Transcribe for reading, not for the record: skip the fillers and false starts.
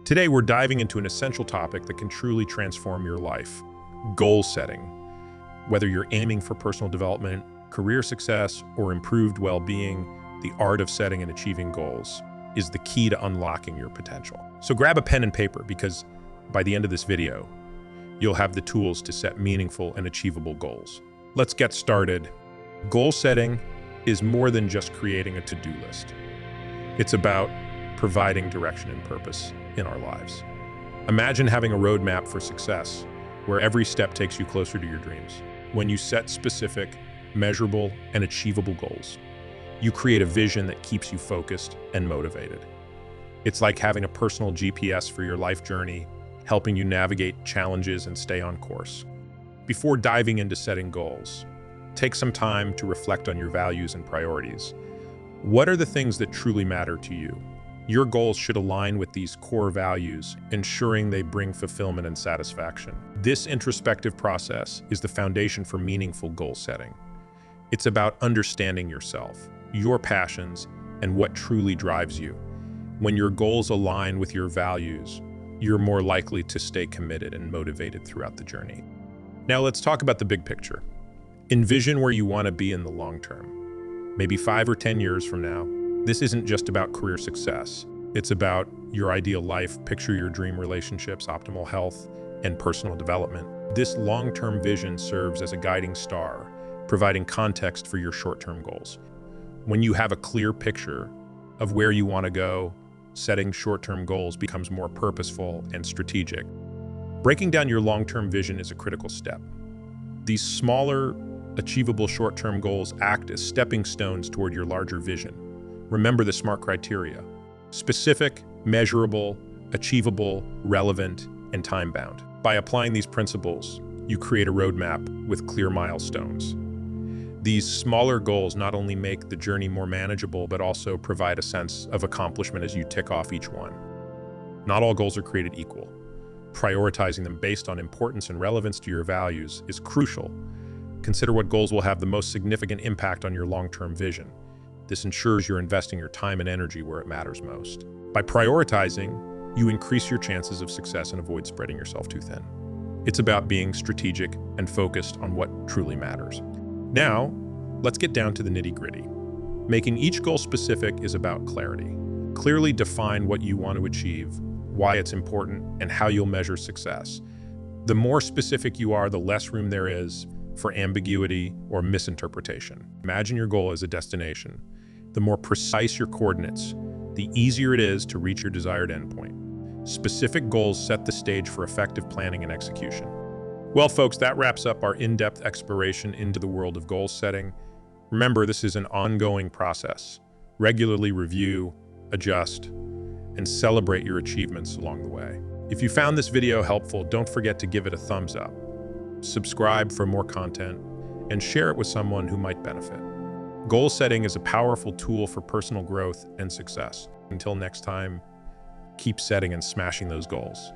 Today, we're diving into an essential topic that can truly transform your life: goal setting. Whether you're aiming for personal development, career success, or improved well-being, the art of setting and achieving goals is the key to unlocking your potential. So grab a pen and paper, because by the end of this video, you'll have the tools to set meaningful and achievable goals. Let's get started. Goal setting is more than just creating a to-do list. It's about providing direction and purpose in our lives. Imagine having a roadmap for success, where every step takes you closer to your dreams. When you set specific, measurable, and achievable goals, you create a vision that keeps you focused and motivated. It's like having a personal GPS for your life journey, helping you navigate challenges and stay on course. Before diving into setting goals, take some time to reflect on your values and priorities. What are the things that truly matter to you? Your goals should align with these core values, ensuring they bring fulfillment and satisfaction. This introspective process is the foundation for meaningful goal setting. It's about understanding yourself, your passions, and what truly drives you. When your goals align with your values, you're more likely to stay committed and motivated throughout the journey. Now let's talk about the big picture. Envision where you want to be in the long term, maybe 5 or 10 years from now. This isn't just about career success. It's about your ideal life. Picture your dream relationships, optimal health, and personal development. This long-term vision serves as a guiding star, providing context for your short-term goals. When you have a clear picture of where you want to go, setting short-term goals becomes more purposeful and strategic. Breaking down your long-term vision is a critical step. These smaller, achievable short-term goals act as stepping stones toward your larger vision. Remember the SMART criteria: specific, measurable, achievable, relevant, and time-bound. By applying these principles, you create a roadmap with clear milestones. These smaller goals not only make the journey more manageable, but also provide a sense of accomplishment as you tick off each one. Not all goals are created equal. Prioritizing them based on importance and relevance to your values is crucial. Consider what goals will have the most significant impact on your long-term vision. This ensures you're investing your time and energy where it matters most. By prioritizing, you increase your chances of success and avoid spreading yourself too thin. It's about being strategic and focused on what truly matters. Now, let's get down to the nitty-gritty. Making each goal specific is about clarity. Clearly define what you want to achieve, why it's important, and how you'll measure success. The more specific you are, the less room there is for ambiguity or misinterpretation. Imagine your goal as a destination. The more precise your coordinates, the easier it is to reach your desired endpoint. Specific goals set the stage for effective planning and execution. Well, folks, that wraps up our in-depth exploration into the world of goal setting. Remember, this is an ongoing process. Regularly review, adjust, and celebrate your achievements along the way. If you found this video helpful, don't forget to give it a thumbs up. Subscribe for more content, and share it with someone who might benefit. Goal setting is a powerful tool for personal growth and success. Until next time, keep setting and smashing those goals.